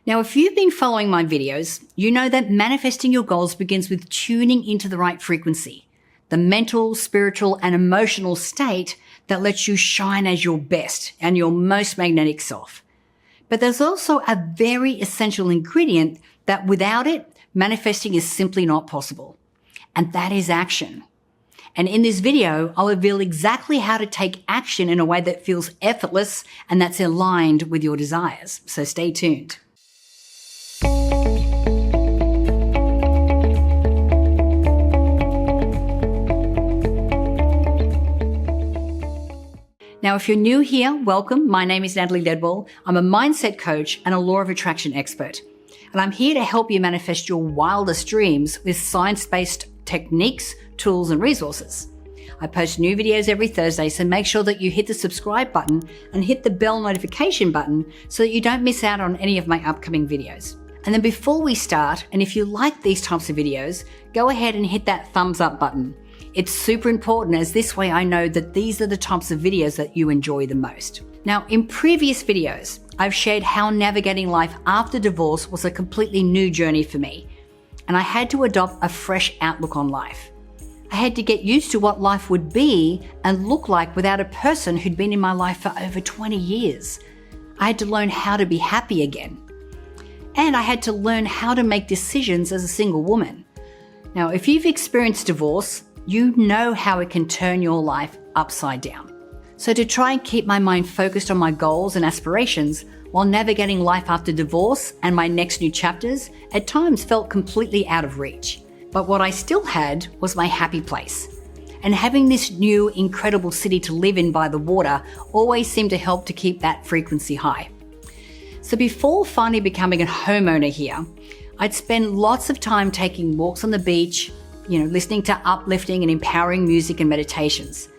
Now, if you've been following my videos, you know that manifesting your goals begins with tuning into the right frequency, the mental, spiritual, and emotional state that lets you shine as your best and your most magnetic self. But there's also a very essential ingredient that without it, manifesting is simply not possible. And that is action. And in this video, I'll reveal exactly how to take action in a way that feels effortless and that's aligned with your desires. So stay tuned. Now, if you're new here, welcome. My name is Natalie Ledwell. I'm a mindset coach and a law of attraction expert. And I'm here to help you manifest your wildest dreams with science-based techniques, tools, and resources. I post new videos every Thursday, so make sure that you hit the subscribe button and hit the bell notification button so that you don't miss out on any of my upcoming videos. And then before we start, and if you like these types of videos, go ahead and hit that thumbs up button. It's super important, as this way I know that these are the types of videos that you enjoy the most. Now, in previous videos, I've shared how navigating life after divorce was a completely new journey for me, and I had to adopt a fresh outlook on life. I had to get used to what life would be and look like without a person who'd been in my life for over 20 years. I had to learn how to be happy again. And I had to learn how to make decisions as a single woman. Now, if you've experienced divorce, you know how it can turn your life upside down. So to try and keep my mind focused on my goals and aspirations while navigating life after divorce and my next new chapters at times felt completely out of reach. But what I still had was my happy place. And having this new incredible city to live in by the water always seemed to help to keep that frequency high. So before finally becoming a homeowner here, I'd spend lots of time taking walks on the beach, listening to uplifting and empowering music and meditations.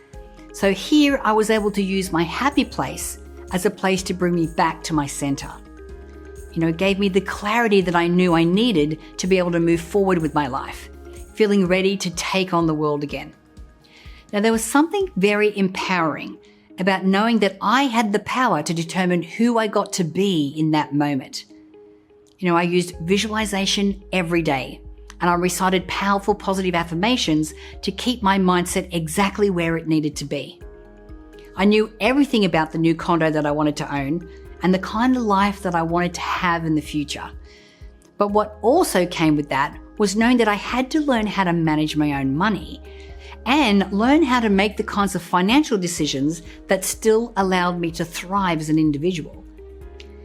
So here I was able to use my happy place as a place to bring me back to my center. It gave me the clarity that I knew I needed to be able to move forward with my life, feeling ready to take on the world again. Now, there was something very empowering about knowing that I had the power to determine who I got to be in that moment. I used visualization every day, and I recited powerful positive affirmations to keep my mindset exactly where it needed to be. I knew everything about the new condo that I wanted to own and the kind of life that I wanted to have in the future. But what also came with that was knowing that I had to learn how to manage my own money and learn how to make the kinds of financial decisions that still allowed me to thrive as an individual.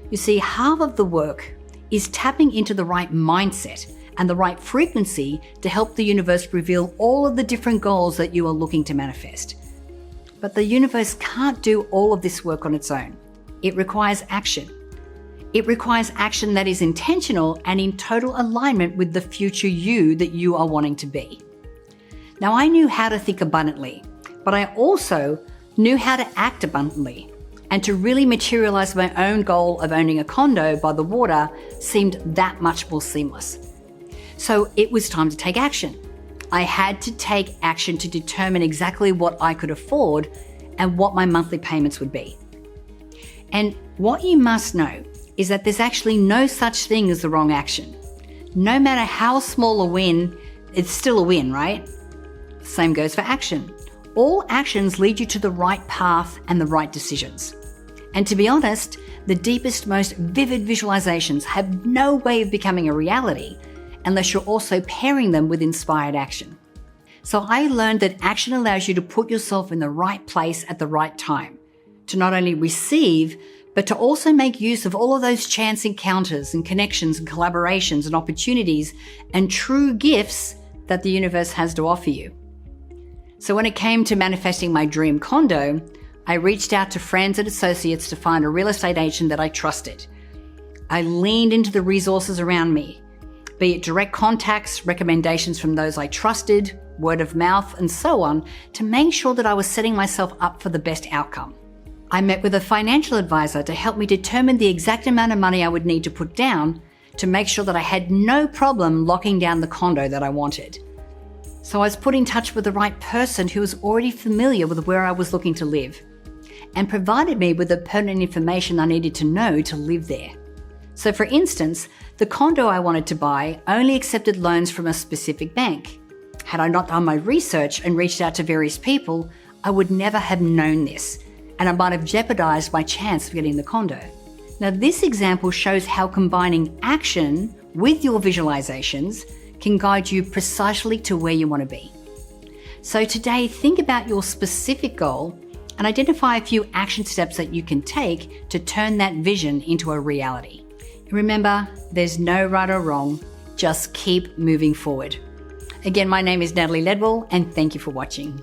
You see, half of the work is tapping into the right mindset and the right frequency to help the universe reveal all of the different goals that you are looking to manifest. But the universe can't do all of this work on its own. It requires action. It requires action that is intentional and in total alignment with the future you that you are wanting to be. Now, I knew how to think abundantly, but I also knew how to act abundantly. And to really materialize my own goal of owning a condo by the water seemed that much more seamless. So it was time to take action. I had to take action to determine exactly what I could afford and what my monthly payments would be. And what you must know is that there's actually no such thing as the wrong action. No matter how small a win, it's still a win, right? Same goes for action. All actions lead you to the right path and the right decisions. And to be honest, the deepest, most vivid visualizations have no way of becoming a reality unless you're also pairing them with inspired action. So I learned that action allows you to put yourself in the right place at the right time, to not only receive, but to also make use of all of those chance encounters and connections and collaborations and opportunities and true gifts that the universe has to offer you. So when it came to manifesting my dream condo, I reached out to friends and associates to find a real estate agent that I trusted. I leaned into the resources around me, be it direct contacts, recommendations from those I trusted, word of mouth, and so on, to make sure that I was setting myself up for the best outcome. I met with a financial advisor to help me determine the exact amount of money I would need to put down to make sure that I had no problem locking down the condo that I wanted. So I was put in touch with the right person who was already familiar with where I was looking to live and provided me with the pertinent information I needed to know to live there. So for instance, the condo I wanted to buy only accepted loans from a specific bank. Had I not done my research and reached out to various people, I would never have known this, and I might have jeopardized my chance of getting the condo. Now, this example shows how combining action with your visualizations can guide you precisely to where you want to be. So today, think about your specific goal and identify a few action steps that you can take to turn that vision into a reality. Remember, there's no right or wrong, just keep moving forward. Again, my name is Natalie Ledwell, and thank you for watching.